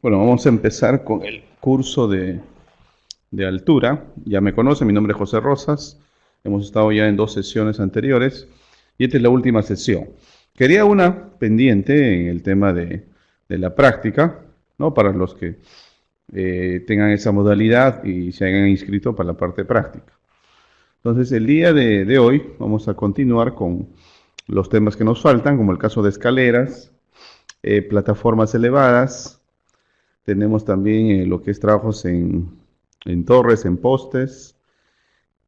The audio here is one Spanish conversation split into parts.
Bueno, vamos a empezar con el curso de altura. Ya me conocen, mi nombre es José Rosas. Hemos estado ya en dos sesiones anteriores y esta es la última sesión. Quería una pendiente en el tema de la práctica, ¿no? Para los que tengan esa modalidad y se hayan inscrito para la parte práctica. Entonces, el día de hoy vamos a continuar con los temas que nos faltan, como el caso de escaleras, plataformas elevadas. Tenemos también lo que es trabajos en torres, en postes.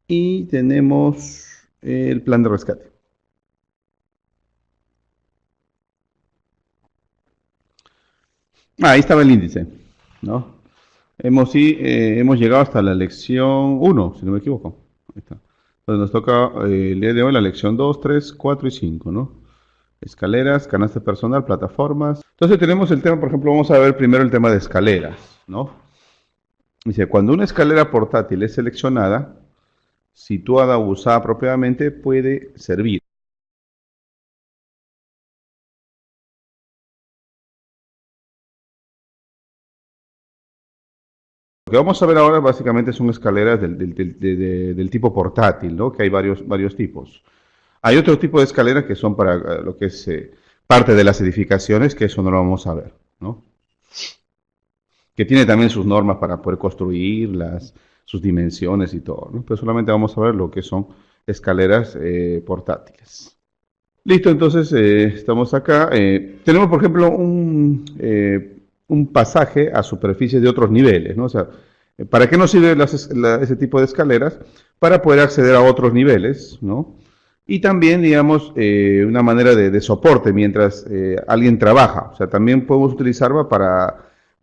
Y tenemos el plan de rescate. Ahí estaba el índice, ¿no? Hemos llegado hasta la lección 1, si no me equivoco. Ahí está. Entonces nos toca el día de hoy la lección 2, 3, 4 y 5, ¿no? Escaleras, canasta personal, plataformas. Entonces tenemos el tema, por ejemplo, vamos a ver primero el tema de escaleras, ¿no? Dice, cuando una escalera portátil es seleccionada, situada o usada apropiadamente, puede servir. Lo que vamos a ver ahora básicamente son escaleras del tipo portátil, ¿no? Que hay varios tipos. Hay otro tipo de escaleras que son para lo que es parte de las edificaciones, que eso no lo vamos a ver, ¿no? Que tiene también sus normas para poder construirlas, sus dimensiones y todo, ¿no? Pero solamente vamos a ver lo que son escaleras portátiles. Listo, entonces estamos acá. Tenemos, por ejemplo, un pasaje a superficie de otros niveles, ¿no? O sea, ¿para qué nos sirve ese tipo de escaleras? Para poder acceder a otros niveles, ¿no? Y también, digamos, una manera de soporte mientras alguien trabaja. O sea, también podemos utilizarla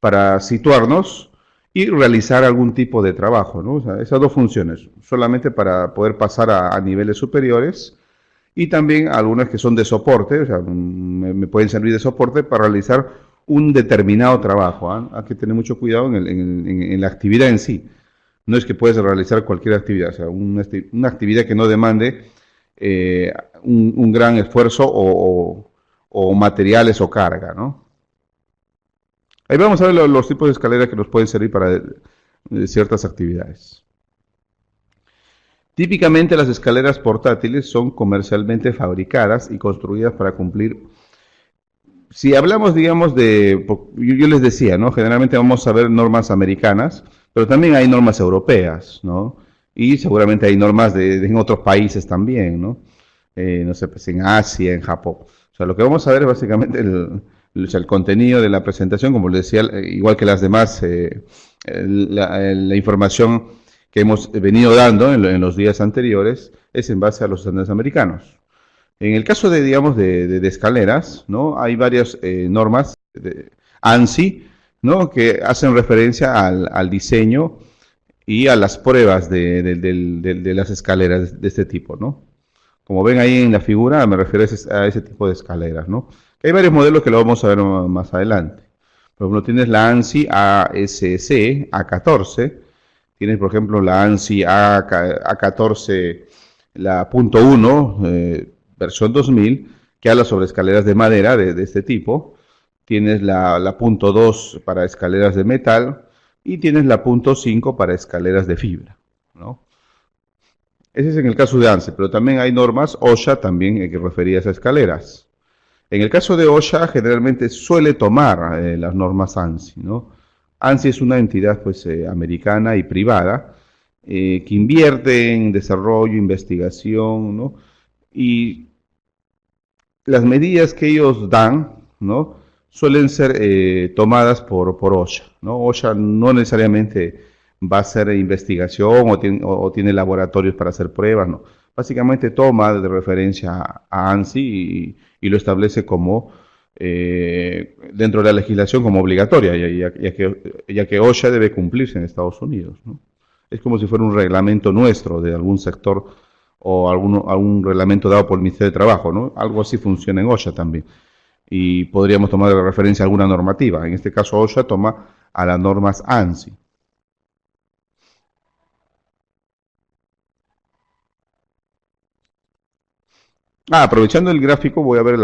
para situarnos y realizar algún tipo de trabajo, ¿no? O sea, esas dos funciones, solamente para poder pasar a niveles superiores y también algunas que son de soporte, o sea, me pueden servir de soporte para realizar un determinado trabajo. ¿Eh? Hay que tener mucho cuidado en la actividad en sí. No es que puedes realizar cualquier actividad, o sea, una actividad que no demande un gran esfuerzo o materiales o carga, ¿no? Ahí vamos a ver los tipos de escaleras que nos pueden servir para ciertas actividades. Típicamente las escaleras portátiles son comercialmente fabricadas y construidas para cumplir. Si hablamos, digamos, yo les decía, ¿no? Generalmente vamos a ver normas americanas, pero también hay normas europeas, ¿no? Y seguramente hay normas en otros países también, ¿no? No sé, pues en Asia, en Japón. O sea, lo que vamos a ver es básicamente el contenido de la presentación, como les decía, igual que las demás, la información que hemos venido dando en los días anteriores es en base a los estándares americanos. En el caso de, digamos, de escaleras, ¿no? Hay varias normas de ANSI, ¿no? Que hacen referencia al diseño y a las pruebas de las escaleras de este tipo, ¿no? Como ven ahí en la figura, me refiero a ese tipo de escaleras, ¿no? Que hay varios modelos que lo vamos a ver más adelante. Por ejemplo, tienes la ANSI ASC A14, tienes, por ejemplo, la ANSI A14, la punto .1, versión 2000, que habla sobre escaleras de madera de este tipo. Tienes la punto .2 para escaleras de metal y tienes la punto .5 para escaleras de fibra, ¿no? Ese es en el caso de ANSI, pero también hay normas OSHA también que refería a esas escaleras. En el caso de OSHA, generalmente suele tomar las normas ANSI, ¿no? ANSI es una entidad pues, americana y privada que invierte en desarrollo, investigación, ¿no? Y las medidas que ellos dan, ¿no? Suelen ser tomadas por OSHA, ¿no? OSHA no necesariamente va a hacer investigación o tiene laboratorios para hacer pruebas, ¿no? Básicamente toma de referencia a ANSI y lo establece como dentro de la legislación como obligatoria, ya que OSHA debe cumplirse en Estados Unidos, ¿no? Es como si fuera un reglamento nuestro de algún sector o algún reglamento dado por el Ministerio de Trabajo, ¿no? Algo así funciona en OSHA también. Y podríamos tomar de referencia alguna normativa. En este caso OSHA toma a las normas ANSI. Aprovechando el gráfico, voy a ver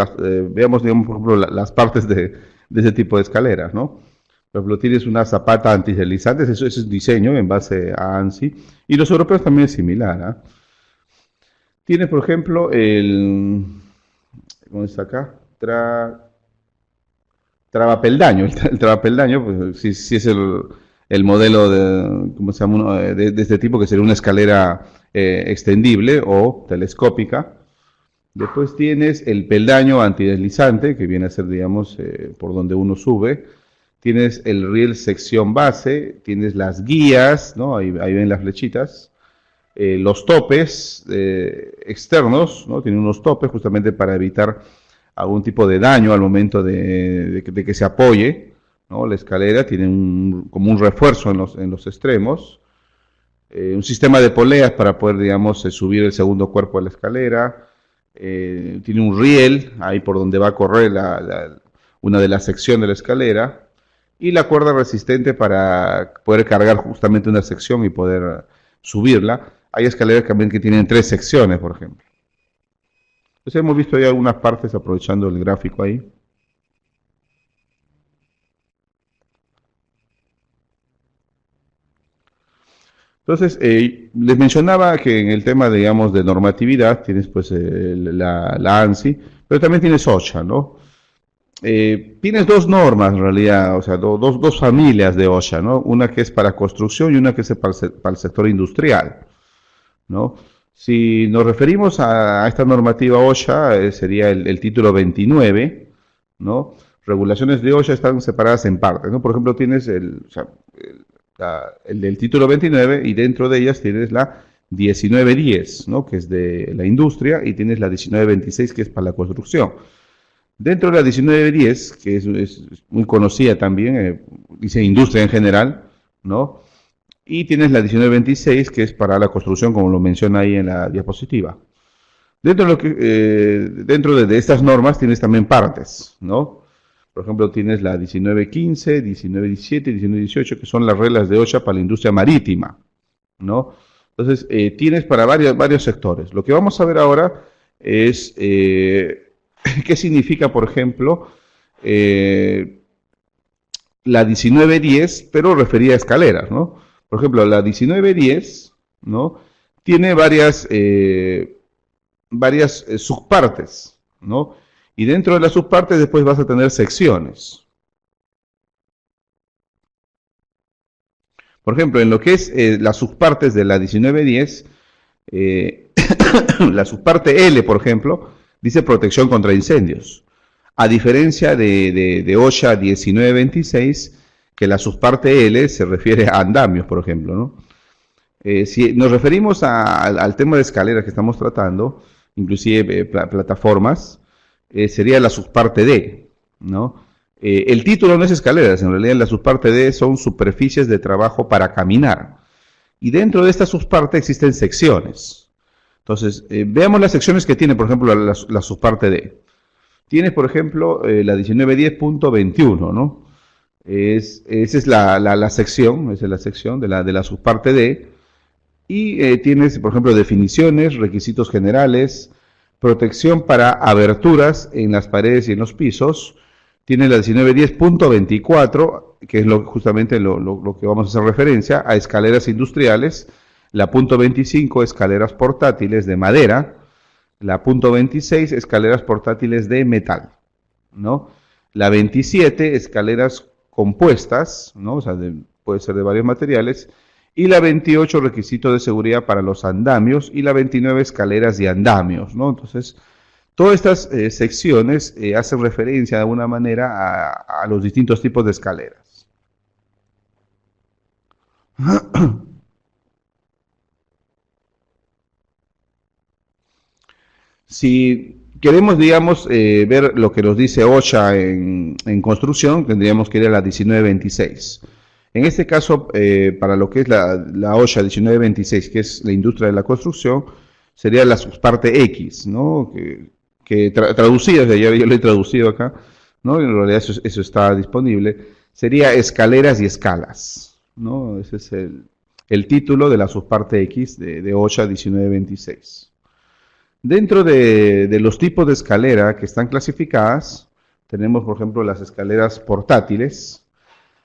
veamos, digamos, por ejemplo, las partes de ese tipo de escaleras, ¿no? Por ejemplo, tienes una zapata antideslizante, eso es diseño en base a ANSI, y los europeos también es similar, ¿ah? Tienes, por ejemplo, ¿cómo está acá? Trabapeldaño. El trabapeldaño, pues sí es el modelo de, ¿cómo se llama? De este tipo, que sería una escalera extendible o telescópica. Después tienes el peldaño antideslizante, que viene a ser, digamos, por donde uno sube. Tienes el riel sección base, tienes las guías, ¿no? Ahí ven las flechitas. Los topes externos, ¿no? Tienen unos topes justamente para evitar algún tipo de daño al momento de que se apoye, ¿no? La escalera tiene como un refuerzo en los extremos, un sistema de poleas para poder, digamos, subir el segundo cuerpo de la escalera, tiene un riel ahí por donde va a correr una de las secciones de la escalera, y la cuerda resistente para poder cargar justamente una sección y poder subirla. Hay escaleras también que tienen 3 secciones, por ejemplo. Entonces hemos visto ya algunas partes aprovechando el gráfico ahí. Entonces, les mencionaba que en el tema, digamos, de normatividad tienes pues la ANSI, pero también tienes OSHA, ¿no? Tienes dos normas en realidad, o sea, dos familias de OSHA, ¿no? Una que es para construcción y una que es para el sector industrial, ¿no? Si nos referimos a esta normativa OSHA, sería el título 29, ¿no? Regulaciones de OSHA están separadas en partes, ¿no? Por ejemplo, tienes o sea, el del título 29 y dentro de ellas tienes la 1910, ¿no? Que es de la industria, y tienes la 1926, que es para la construcción. Dentro de la 1910, que es muy conocida también, dice industria en general, ¿no? Y tienes la 1926, que es para la construcción, como lo menciona ahí en la diapositiva. Dentro de estas normas tienes también partes, ¿no? Por ejemplo, tienes la 1915, 1917 y 1918, que son las reglas de OSHA para la industria marítima, ¿no? Entonces, tienes para varios sectores. Lo que vamos a ver ahora es qué significa, por ejemplo, la 1910, pero referida a escaleras, ¿no? Por ejemplo, la 1910, ¿no? Tiene varias subpartes, ¿no? Y dentro de las subpartes después vas a tener secciones. Por ejemplo, en lo que es las subpartes de la 1910, eh, la subparte L, por ejemplo, dice protección contra incendios. A diferencia de OSHA 1926, que la subparte L se refiere a andamios, por ejemplo, ¿no? Si nos referimos al tema de escaleras que estamos tratando, inclusive plataformas, sería la subparte D, ¿no? El título no es escaleras, en realidad la subparte D son superficies de trabajo para caminar. Y dentro de esta subparte existen secciones. Entonces, veamos las secciones que tiene, por ejemplo, la subparte D. Tienes, por ejemplo, la 1910.21, ¿no? Esa es la sección, esa es la sección de la subparte D. Y tienes, por ejemplo, definiciones, requisitos generales, protección para aberturas en las paredes y en los pisos. Tienes la 1910.24, que es justamente lo que vamos a hacer referencia, a escaleras industriales. La punto 25, escaleras portátiles de madera. La punto 26, escaleras portátiles de metal, ¿no? La 27, escaleras compuestas, ¿no? O sea, puede ser de varios materiales. Y la 28, requisito de seguridad para los andamios. Y la 29, escaleras y andamios, ¿no? Entonces, todas estas secciones hacen referencia de alguna manera a los distintos tipos de escaleras. Si queremos, digamos, ver lo que nos dice OSHA en construcción, tendríamos que ir a la 1926. En este caso, para lo que es la OSHA 1926, que es la industria de la construcción, sería la subparte X, ¿no? Que traducida, o sea, yo lo he traducido acá, ¿no? En realidad eso está disponible. Sería escaleras y escalas, ¿no? Ese es el título de la subparte X de OSHA 1926. Dentro de los tipos de escalera que están clasificadas, tenemos, por ejemplo, las escaleras portátiles.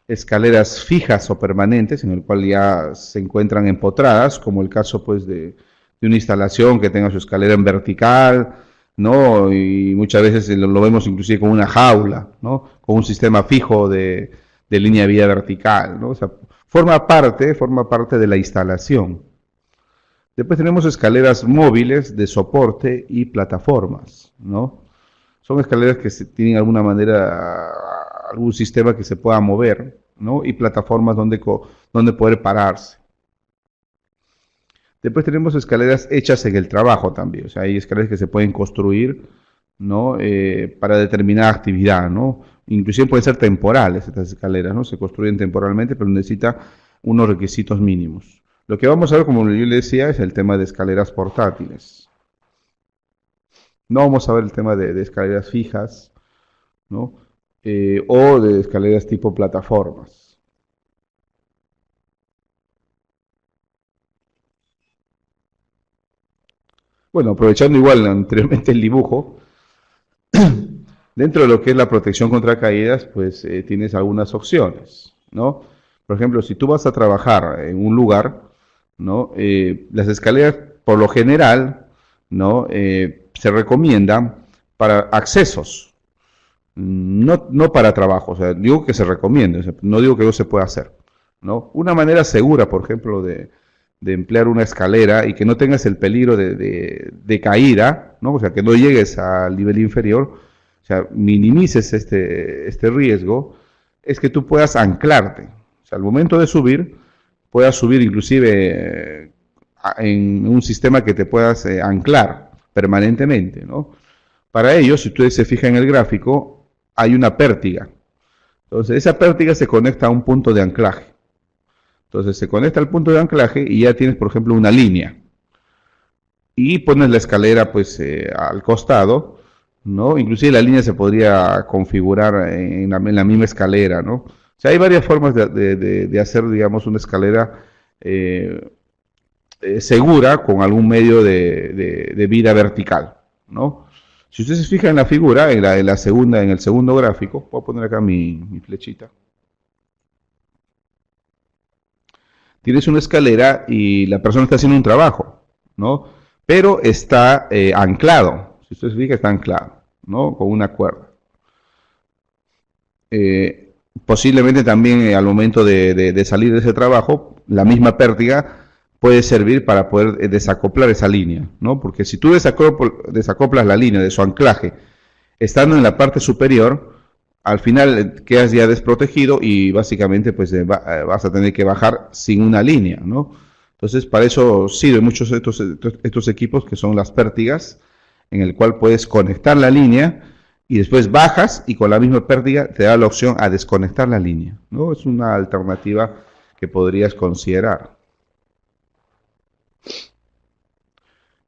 escaleras fijas o permanentes, en el cual ya se encuentran empotradas, como el caso pues de una instalación que tenga su escalera en vertical, ¿no? Y muchas veces lo vemos inclusive con una jaula, ¿no? Con un sistema fijo de línea de vía vertical, ¿no? O sea, forma parte de la instalación. Después tenemos escaleras móviles de soporte y plataformas, ¿no? Son escaleras que tienen alguna manera, algún sistema que se pueda mover, ¿no? Y plataformas donde poder pararse. Después tenemos escaleras hechas en el trabajo también, o sea, hay escaleras que se pueden construir, ¿no? Para determinada actividad, ¿no? Inclusive pueden ser temporales estas escaleras, ¿no? Se construyen temporalmente, pero necesita unos requisitos mínimos. Lo que vamos a ver, como yo le decía, es el tema de escaleras portátiles. No vamos a ver el tema de escaleras fijas, ¿no? O de escaleras tipo plataformas. Bueno, aprovechando igual anteriormente el dibujo, dentro de lo que es la protección contra caídas, pues tienes algunas opciones, ¿no? Por ejemplo, si tú vas a trabajar en un lugar, ¿no? Las escaleras, por lo general, ¿no? Se recomiendan para accesos, no para trabajo. O sea, digo que se recomienda, o sea, no digo que no se pueda hacer, ¿no? Una manera segura, por ejemplo, de emplear una escalera y que no tengas el peligro de caída, ¿no? O sea, que no llegues al nivel inferior, o sea, minimices este riesgo, es que tú puedas anclarte. O sea, al momento de subir, puedas subir inclusive en un sistema que te puedas anclar permanentemente, ¿no? Para ello, si ustedes se fijan en el gráfico, hay una pértiga. Entonces, esa pértiga se conecta a un punto de anclaje. Entonces, se conecta al punto de anclaje y ya tienes, por ejemplo, una línea. Y pones la escalera, pues, al costado, ¿no? Inclusive la línea se podría configurar en la misma escalera, ¿no? O sea, hay varias formas de hacer, digamos, una escalera eh, segura con algún medio de vida vertical, ¿no? Si usted se fija en la figura, en el segundo gráfico, voy a poner acá mi flechita. Tienes una escalera y la persona está haciendo un trabajo, ¿no? Pero está anclado, si usted se fija, está anclado, ¿no? Con una cuerda. Posiblemente también al momento de salir de ese trabajo, la misma pértiga puede servir para poder desacoplar esa línea, ¿no? Porque si tú desacoplas la línea de su anclaje estando en la parte superior, al final quedas ya desprotegido y básicamente pues vas a tener que bajar sin una línea, ¿no? Entonces para eso sirven muchos de estos equipos que son las pértigas, en el cual puedes conectar la línea y después bajas y con la misma pértiga te da la opción a desconectar la línea, ¿no? Es una alternativa que podrías considerar.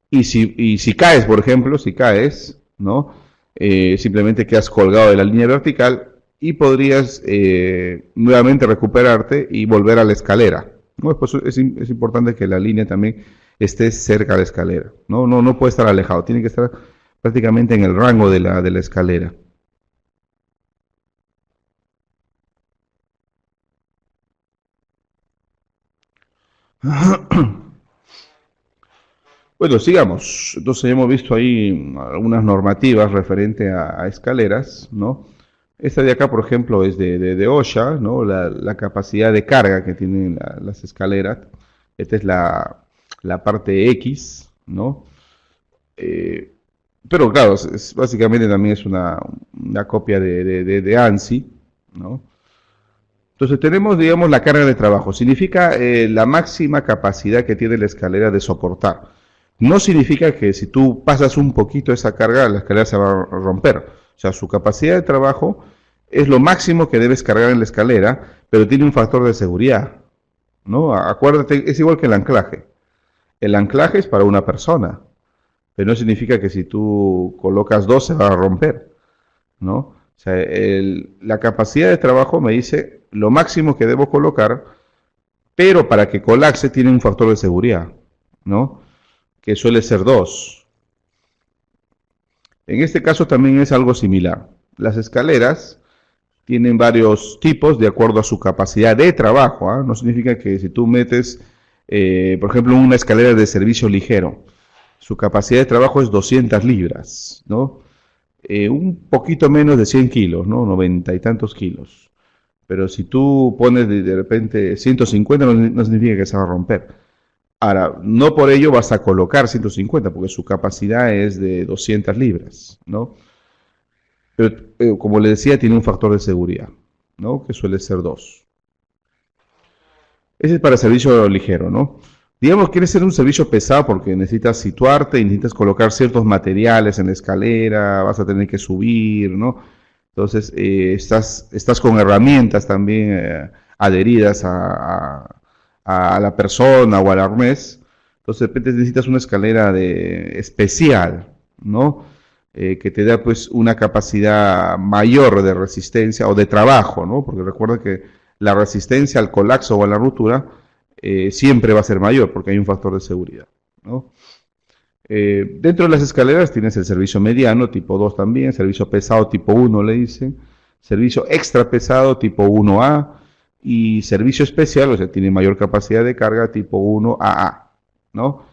Y si caes, por ejemplo, si caes, ¿no? Simplemente quedas colgado de la línea vertical y podrías nuevamente recuperarte y volver a la escalera, ¿no? Pues es importante que la línea también esté cerca de la escalera, no puede estar alejado, tiene que estar prácticamente en el rango de la escalera. Bueno, sigamos. Entonces hemos visto ahí algunas normativas referente a escaleras, ¿no? Esta de acá, por ejemplo, es de OSHA, ¿no? La capacidad de carga que tienen las escaleras. Esta es la parte X, ¿no? Eh, pero claro, básicamente también es una copia de ANSI, ¿no? Entonces tenemos, digamos, la carga de trabajo. Significa la máxima capacidad que tiene la escalera de soportar. No significa que si tú pasas un poquito esa carga, la escalera se va a romper. O sea, su capacidad de trabajo es lo máximo que debes cargar en la escalera, pero tiene un factor de seguridad, ¿no? Acuérdate, es igual que el anclaje. El anclaje es para una persona, pero no significa que si tú colocas dos se va a romper, ¿no? O sea, la capacidad de trabajo me dice lo máximo que debo colocar, pero para que colapse tiene un factor de seguridad, ¿no? Que suele ser 2. En este caso también es algo similar. Las escaleras tienen varios tipos de acuerdo a su capacidad de trabajo, ¿ah? No significa que si tú metes, por ejemplo, una escalera de servicio ligero, su capacidad de trabajo es 200 libras, ¿no? Un poquito menos de 100 kilos, ¿no? 90 y tantos kilos. Pero si tú pones de repente 150, no significa que se va a romper. Ahora, no por ello vas a colocar 150, porque su capacidad es de 200 libras, ¿no? Pero, como le decía, tiene un factor de seguridad, ¿no? Que suele ser 2. Ese es para servicio ligero, ¿no? Digamos, quieres hacer un servicio pesado porque necesitas situarte y necesitas colocar ciertos materiales en la escalera, vas a tener que subir, ¿no? Entonces, estás con herramientas también adheridas a la persona o al arnés. Entonces, de repente necesitas una escalera especial, ¿no? Que te da pues una capacidad mayor de resistencia o de trabajo, ¿no? Porque recuerda que la resistencia al colapso o a la ruptura siempre va a ser mayor porque hay un factor de seguridad, ¿no? Dentro de las escaleras tienes el servicio mediano, tipo 2 también, servicio pesado tipo 1 le dicen, servicio extra pesado tipo 1A y servicio especial, o sea, tiene mayor capacidad de carga tipo 1AA, ¿no?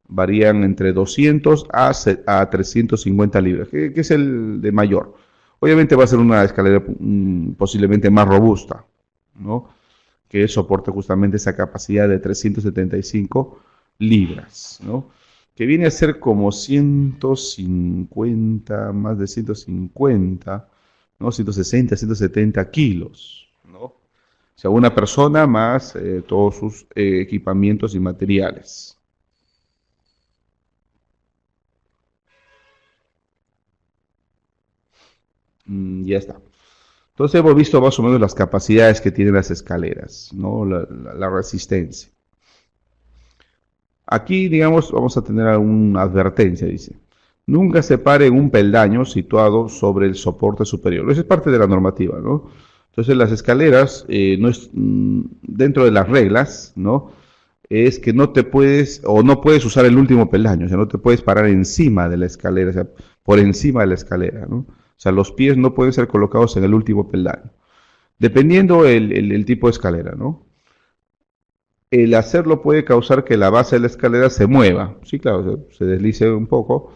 Varían entre 200 a 350 libras, que es el de mayor. Obviamente va a ser una escalera posiblemente más robusta, ¿no? Que soporte justamente esa capacidad de 375 libras, ¿no? Que viene a ser como 150, más de 150, ¿no? 160, 170 kilos, ¿no? O sea, una persona más todos sus equipamientos y materiales. Ya está. Entonces hemos visto más o menos las capacidades que tienen las escaleras, ¿no? La resistencia. Aquí, digamos, vamos a tener alguna advertencia, dice. Nunca separe un peldaño situado sobre el soporte superior. Eso es parte de la normativa, ¿no? Entonces las escaleras, no es, dentro de las reglas, ¿no? Es que no te puedes, o no puedes usar el último peldaño, o sea, no te puedes parar encima de la escalera, o sea, por encima de la escalera, ¿no? O sea, los pies no pueden ser colocados en el último peldaño, dependiendo el tipo de escalera, ¿no? El hacerlo puede causar que la base de la escalera se mueva, sí, claro, se deslice un poco,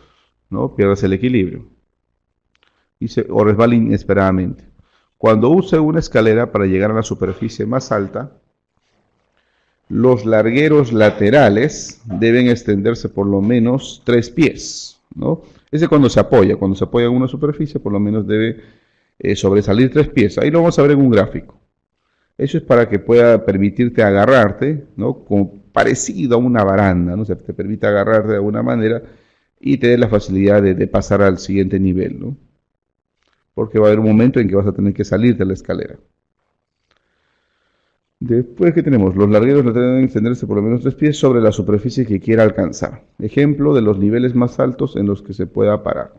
¿no? Pierdas el equilibrio o resbala inesperadamente. Cuando use una escalera para llegar a la superficie más alta, los largueros laterales deben extenderse por lo menos 3 pies, ¿no? Ese cuando se apoya en una superficie, por lo menos debe sobresalir 3 pies. Ahí lo vamos a ver en un gráfico. Eso es para que pueda permitirte agarrarte, ¿no? Como parecido a una baranda, ¿no? O sea, te permite agarrarte de alguna manera y te dé la facilidad de pasar al siguiente nivel, ¿no? Porque va a haber un momento en que vas a tener que salir de la escalera. Después, ¿qué tenemos? Los largueros deben extenderse por lo menos 3 pies sobre la superficie que quiera alcanzar. Ejemplo de los niveles más altos en los que se pueda parar.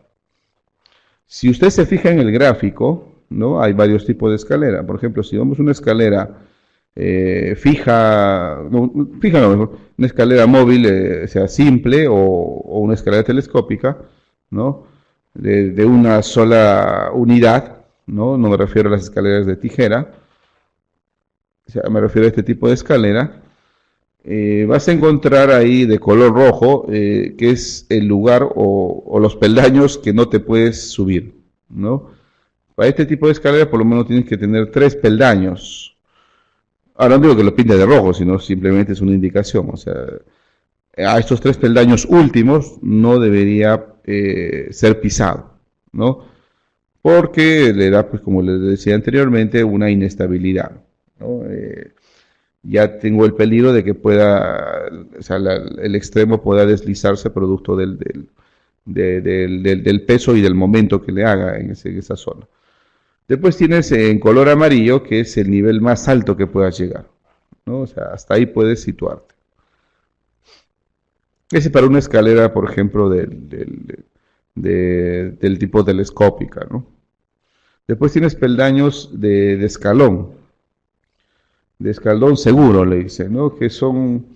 Si usted se fija en el gráfico, ¿no? Hay varios tipos de escalera. Por ejemplo, si vemos una escalera fija, no, fija no, mejor, una escalera móvil, sea simple o una escalera telescópica, ¿no? De una sola unidad, ¿no? No me refiero a las escaleras de tijera. O sea, me refiero a este tipo de escalera, vas a encontrar ahí de color rojo, que es el lugar o los peldaños que no te puedes subir, ¿no? Para este tipo de escalera por lo menos tienes que tener 3 peldaños. Ahora no digo que lo pinte de rojo, sino simplemente es una indicación, o sea, a estos 3 peldaños últimos no debería ser pisado, ¿no? Porque le da, pues como les decía anteriormente, una inestabilidad, ¿no? Ya tengo el peligro de que pueda, o sea, el extremo pueda deslizarse producto del peso y del momento que le haga en esa zona. Después tienes en color amarillo, que es el nivel más alto que puedas llegar, ¿no? O sea, hasta ahí puedes situarte. Ese para una escalera, por ejemplo, del tipo telescópica, ¿no? Después tienes peldaños de escalón seguro, le dice, ¿no? Que son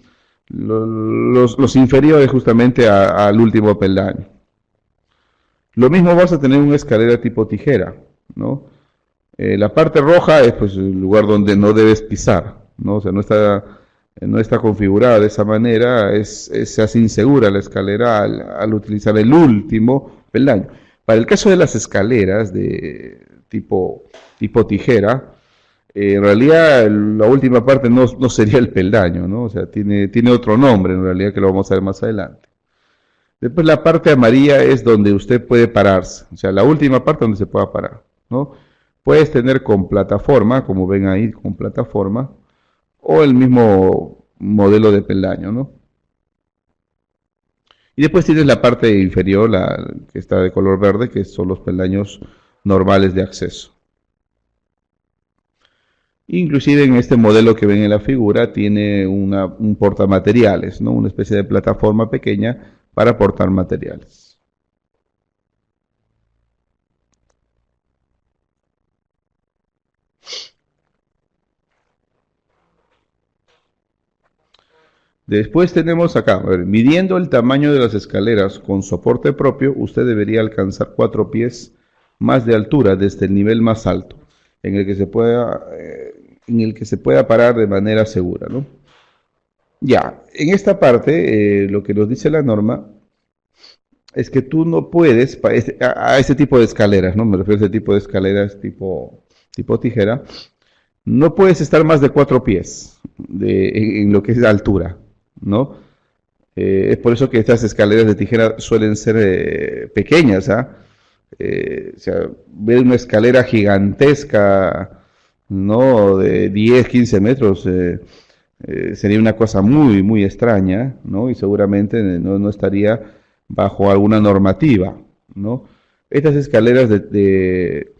los inferiores justamente al último peldaño. Lo mismo vas a tener una escalera tipo tijera, ¿no? La parte roja es pues el lugar donde no debes pisar, ¿no? O sea, no está configurada de esa manera, se hace insegura la escalera al utilizar el último peldaño. Para el caso de las escaleras de tipo tijera, en realidad la última parte no sería el peldaño, ¿no? O sea, tiene otro nombre en realidad que lo vamos a ver más adelante. Después la parte amarilla es donde usted puede pararse, o sea, la última parte donde se pueda parar, ¿no? Puedes tener con plataforma, como ven ahí, con plataforma, o el mismo modelo de peldaño, ¿no? Y después tienes la parte inferior, que está de color verde, que son los peldaños normales de acceso. Inclusive en este modelo que ven en la figura tiene un portamateriales, ¿no? Una especie de plataforma pequeña para portar materiales. Después tenemos acá, a ver, midiendo el tamaño de las escaleras con soporte propio, usted debería alcanzar 4 pies más de altura desde el nivel más alto, en el que se pueda parar de manera segura, ¿no? Ya, en esta parte, lo que nos dice la norma es que tú no puedes, a este tipo de escaleras, ¿no? Me refiero a este tipo de escaleras tipo tijera, no puedes estar más de 4 pies en lo que es la altura, ¿no? Es por eso que estas escaleras de tijera suelen ser pequeñas, ¿ah? O sea, ver una escalera gigantesca, ¿no? De 10, 15 metros, sería una cosa muy, muy extraña, ¿no? Y seguramente no estaría bajo alguna normativa, ¿no? Estas escaleras de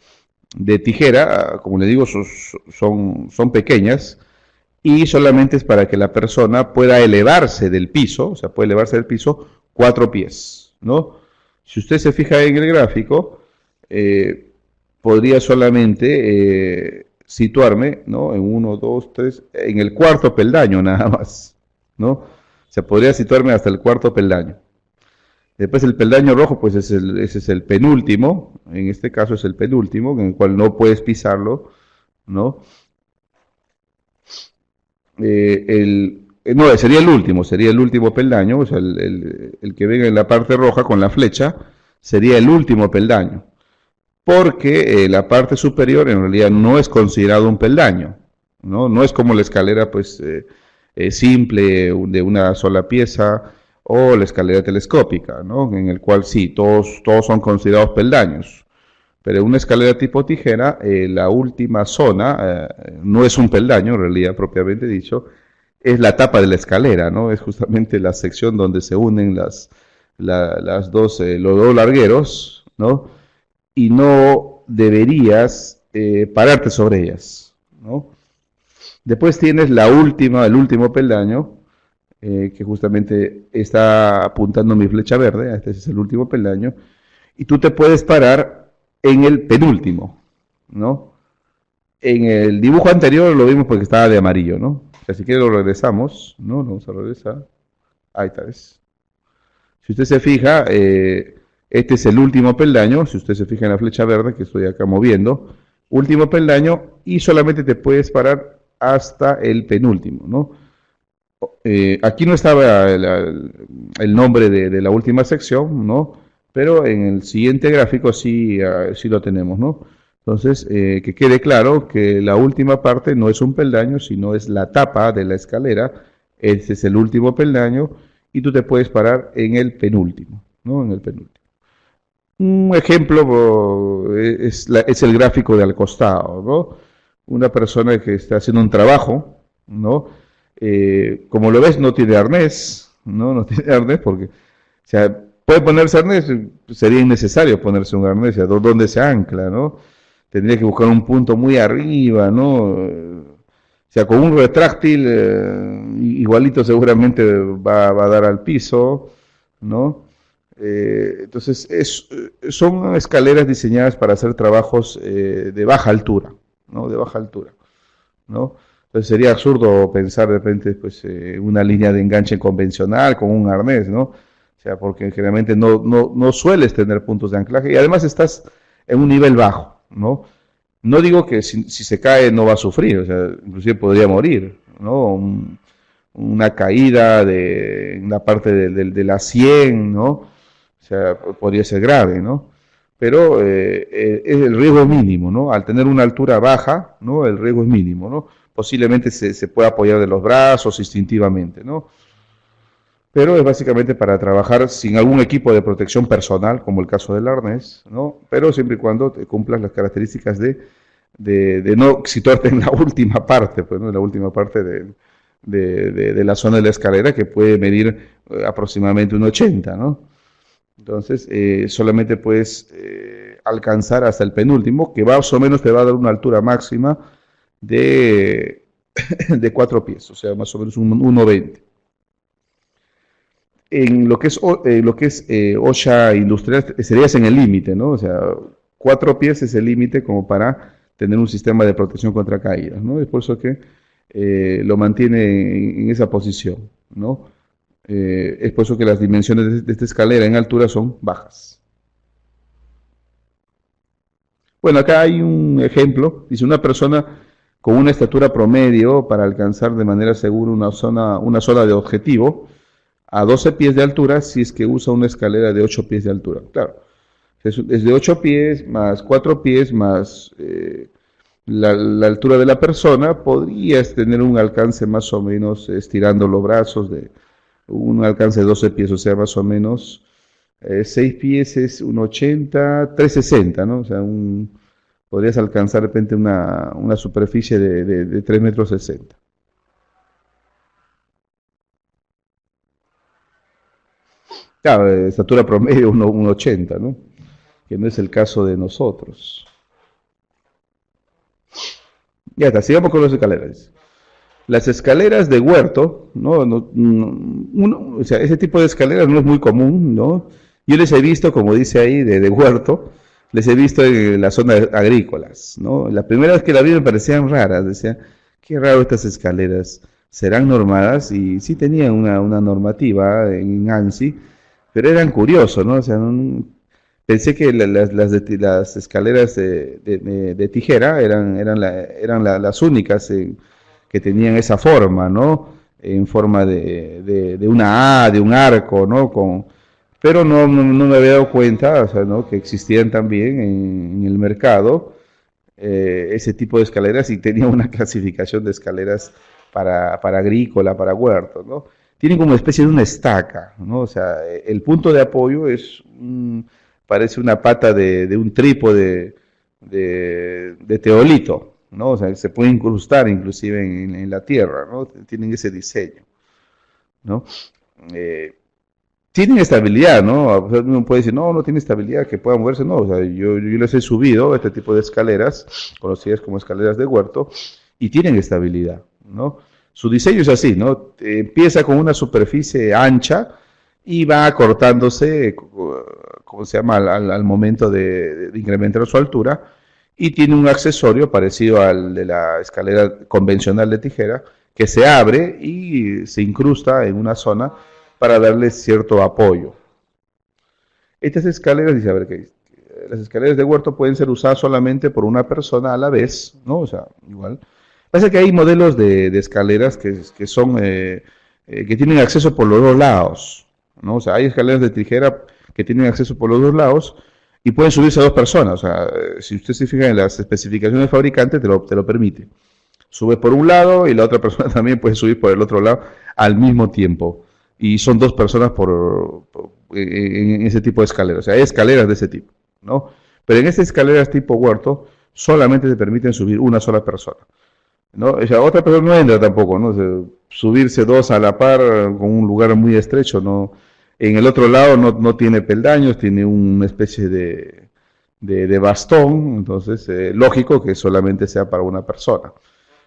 tijera, como le digo, son pequeñas y solamente es para que la persona pueda elevarse del piso, o sea, puede elevarse del piso 4 pies, ¿no? Si usted se fija en el gráfico, podría solamente situarme, ¿no? En 1, 2, 3, en el cuarto peldaño nada más, ¿no? O sea, podría situarme hasta el cuarto peldaño. Después el peldaño rojo, pues ese es el penúltimo, en este caso es el penúltimo, en el cual no puedes pisarlo, ¿no? No, sería el último peldaño, o sea, el que venga en la parte roja con la flecha, sería el último peldaño, porque la parte superior en realidad no es considerado un peldaño, ¿no? No es como la escalera, pues, simple, de una sola pieza, o la escalera telescópica, ¿no? En el cual sí, todos son considerados peldaños. Pero en una escalera tipo tijera, la última zona no es un peldaño, en realidad propiamente dicho, es la tapa de la escalera, ¿no? Es justamente la sección donde se unen los dos largueros, ¿no? Y no deberías pararte sobre ellas, ¿no? Después tienes el último peldaño, que justamente está apuntando mi flecha verde, este es el último peldaño, y tú te puedes parar en el penúltimo, ¿no? En el dibujo anterior lo vimos porque estaba de amarillo, ¿no? O sea, si quieres lo regresamos, ¿no? Lo vamos a regresar. Ahí está, ¿ves? Si usted se fija, este es el último peldaño, si usted se fija en la flecha verde que estoy acá moviendo, último peldaño y solamente te puedes parar hasta el penúltimo, ¿no? Aquí no estaba el nombre de la última sección, ¿no? Pero en el siguiente gráfico sí, sí lo tenemos, ¿no? Entonces, que quede claro que la última parte no es un peldaño, sino es la tapa de la escalera. Ese es el último peldaño y tú te puedes parar en el penúltimo, ¿no? En el penúltimo. Un ejemplo es el gráfico de al costado, ¿no? Una persona que está haciendo un trabajo, ¿no? Como lo ves, no tiene arnés, ¿no? No tiene arnés porque, o sea, puede ponerse arnés, sería innecesario ponerse un arnés, o sea, ¿dónde se ancla, no? Tendría que buscar un punto muy arriba, ¿no? O sea, con un retráctil, igualito seguramente va a dar al piso, ¿no? Entonces, son escaleras diseñadas para hacer trabajos de baja altura, ¿no? De baja altura, ¿no? Entonces sería absurdo pensar de repente pues, una línea de enganche convencional con un arnés, ¿no? O sea, porque generalmente no sueles tener puntos de anclaje y además estás en un nivel bajo, ¿no? No digo que si se cae no va a sufrir, o sea, inclusive podría morir, ¿no? Una caída en la parte de la 100, ¿no? O sea, podría ser grave, ¿no? Pero el riesgo es mínimo, ¿no? Al tener una altura baja, ¿no? El riesgo es mínimo, ¿no? Posiblemente se pueda apoyar de los brazos instintivamente, ¿no? Pero es básicamente para trabajar sin algún equipo de protección personal, como el caso del arnés, ¿no? Pero siempre y cuando te cumplas las características de no situarte en la última parte, pues, ¿no? En la última parte de la zona de la escalera, que puede medir aproximadamente un 80, ¿no? Entonces, solamente puedes alcanzar hasta el penúltimo, que más o menos te va a dar una altura máxima de, de 4 pies, o sea, más o menos un 1,20. En lo que es OSHA industrial, serías en el límite, ¿no? O sea, 4 pies es el límite como para tener un sistema de protección contra caídas, ¿no? Es por eso que lo mantiene en esa posición, ¿no? Es por eso que las dimensiones de esta escalera en altura son bajas. Bueno, acá hay un ejemplo, dice una persona con una estatura promedio para alcanzar de manera segura una zona de objetivo a 12 pies de altura si es que usa una escalera de 8 pies de altura. Claro, es de 8 pies más 4 pies más la altura de la persona, podrías tener un alcance más o menos estirando los brazos de un alcance de 12 pies, o sea, más o menos 6 pies es un 80, 360, ¿no? O sea, podrías alcanzar de repente una superficie de 3 metros 60. Claro, estatura promedio 1,80, ¿no? Que no es el caso de nosotros. Ya está, sigamos con las escaleras. Las escaleras de huerto, ¿no? O sea, ese tipo de escaleras no es muy común, ¿no? Yo les he visto, como dice ahí, de huerto, les he visto en las zonas agrícolas, ¿no? La primera vez que la vi me parecían raras, decía, qué raro estas escaleras, ¿serán normadas? Y sí tenían una normativa en ANSI, pero eran curiosos, ¿no? O sea, pensé que las escaleras de tijera eran las únicas que tenían esa forma, ¿no? En forma de una A, de un arco, ¿no? Pero no me había dado cuenta, o sea, ¿no? Que existían también en el mercado ese tipo de escaleras y tenía una clasificación de escaleras para agrícola, para huertos, ¿no? Tienen como una especie de una estaca, ¿no? O sea, el punto de apoyo parece una pata de un trípode de teolito, ¿no? O sea, se puede incrustar inclusive en la tierra, ¿no? Tienen ese diseño, ¿no? Eh, Tienen estabilidad, ¿no? O sea, uno puede decir, no tiene estabilidad, que pueda moverse, no. O sea, yo les he subido este tipo de escaleras, conocidas como escaleras de huerto, y tienen estabilidad, ¿no? Su diseño es así, ¿no? Empieza con una superficie ancha y va acortándose, ¿cómo se llama?, al momento de incrementar su altura, y tiene un accesorio parecido al de la escalera convencional de tijera, que se abre y se incrusta en una zona para darle cierto apoyo. Estas escaleras, dice, a ver, ¿qué? Las escaleras de huerto pueden ser usadas solamente por una persona a la vez, ¿no? O sea, igual. Pasa que hay modelos de escaleras que son, que tienen acceso por los dos lados, ¿no? O sea, hay escaleras de tijera que tienen acceso por los dos lados y pueden subirse a dos personas. O sea, si usted se fija en las especificaciones del fabricante, te lo permite. Subes por un lado y la otra persona también puede subir por el otro lado al mismo tiempo. Y son dos personas en ese tipo de escaleras. O sea, hay escaleras de ese tipo, ¿no? Pero en estas escaleras tipo huerto solamente te permiten subir una sola persona, ¿no? O sea, otra persona no entra tampoco, ¿no? O sea, subirse dos a la par con un lugar muy estrecho, ¿no? En el otro lado no tiene peldaños, tiene una especie de bastón, entonces lógico que solamente sea para una persona.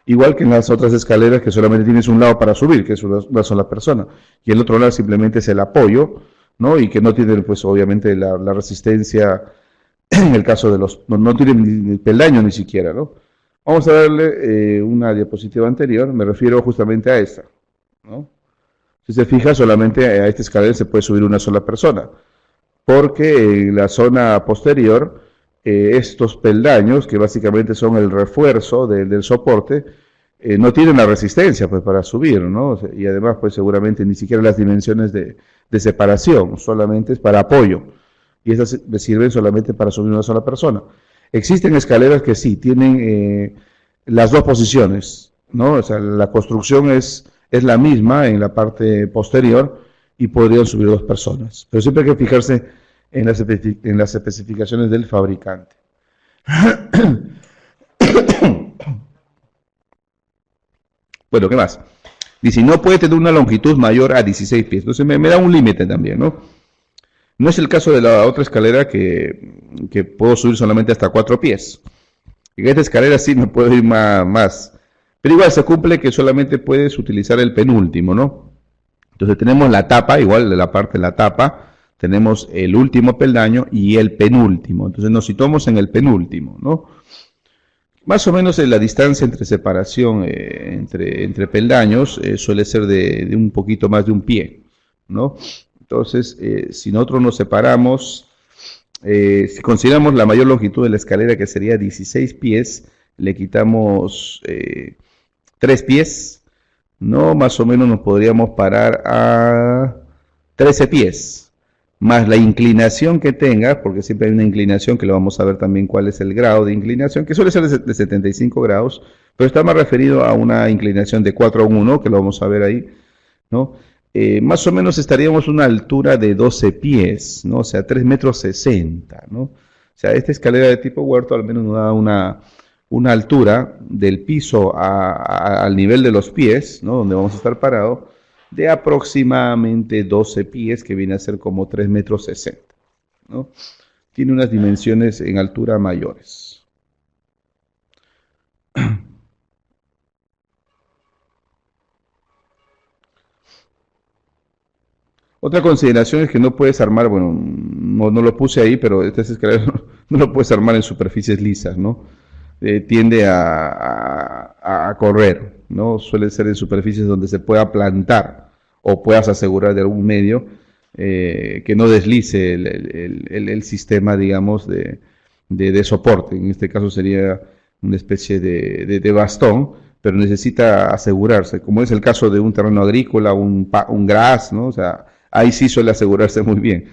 Igual que en las otras escaleras que solamente tienes un lado para subir, que es una sola persona, y el otro lado simplemente es el apoyo, ¿no? Y que no tiene, pues obviamente, la resistencia, en el caso de no tiene ni peldaño ni siquiera, ¿no? Vamos a darle una diapositiva anterior, me refiero justamente a esta, ¿no? Si se fija, solamente a esta escalera se puede subir una sola persona, porque en la zona posterior estos peldaños, que básicamente son el refuerzo del soporte, no tienen la resistencia pues para subir, ¿no? O sea, y además pues seguramente ni siquiera las dimensiones de separación, solamente es para apoyo. Y esas sirven solamente para subir una sola persona. Existen escaleras que sí, tienen las dos posiciones, ¿no? O sea, la construcción es la misma en la parte posterior y podrían subir dos personas. Pero siempre hay que fijarse en las especificaciones del fabricante. Bueno, ¿qué más? Dice, no puede tener una longitud mayor a 16 pies. Entonces me da un límite también, ¿no? No es el caso de la otra escalera que puedo subir solamente hasta 4 pies. En esta escalera sí me puedo ir más. Pero igual se cumple que solamente puedes utilizar el penúltimo, ¿no? Entonces tenemos la tapa, igual de la parte de la tapa, tenemos el último peldaño y el penúltimo. Entonces nos situamos en el penúltimo, ¿no? Más o menos la distancia entre separación entre peldaños suele ser de un poquito más de un pie, ¿no? Entonces, si nosotros nos separamos, si consideramos la mayor longitud de la escalera, que sería 16 pies, le quitamos 3 pies, ¿no? Más o menos nos podríamos parar a 13 pies, más la inclinación que tenga, porque siempre hay una inclinación que lo vamos a ver también cuál es el grado de inclinación, que suele ser de 75 grados, pero está más referido a una inclinación de 4 a 1, que lo vamos a ver ahí, ¿no? Más o menos estaríamos a una altura de 12 pies, ¿no? O sea, 3 metros 60, ¿no? O sea, esta escalera de tipo huerto al menos nos da una altura del piso al nivel de los pies, ¿no? Donde vamos a estar parados, de aproximadamente 12 pies, que viene a ser como 3 metros 60, ¿no? Tiene unas dimensiones en altura mayores. Otra consideración es que no puedes armar, bueno, no lo puse ahí, pero estas escaleras no lo puedes armar en superficies lisas, ¿no? Tiende a correr, ¿no? Suele ser en superficies donde se pueda plantar o puedas asegurar de algún medio que no deslice el sistema, digamos, de soporte. En este caso sería una especie de bastón, pero necesita asegurarse, como es el caso de un terreno agrícola, un gras, ¿no? O sea, ahí sí suele asegurarse muy bien,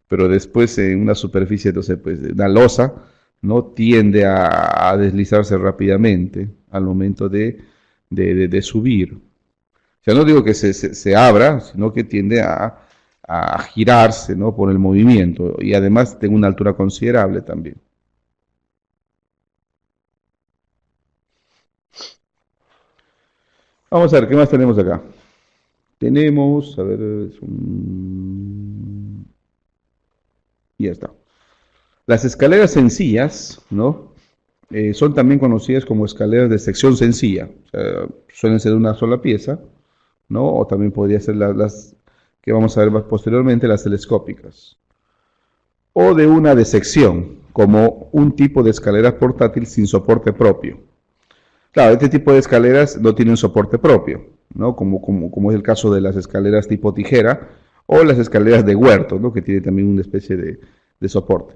pero después en una superficie, entonces, pues, una losa, ¿no? Tiende a deslizarse rápidamente al momento de subir. O sea, no digo que se abra, sino que tiende a girarse, ¿no? Por el movimiento, y además tiene una altura considerable también. Vamos a ver, ¿qué más tenemos acá? Tenemos, a ver, y ya está. Las escaleras sencillas, ¿no? Son también conocidas como escaleras de sección sencilla. O sea, suelen ser de una sola pieza, ¿no? O también podría ser las que vamos a ver más posteriormente, las telescópicas. O de una de sección, como un tipo de escalera portátil sin soporte propio. Claro, este tipo de escaleras no tienen soporte propio, ¿no? Como es el caso de las escaleras tipo tijera o las escaleras de huerto, ¿no? Que tienen también una especie de soporte.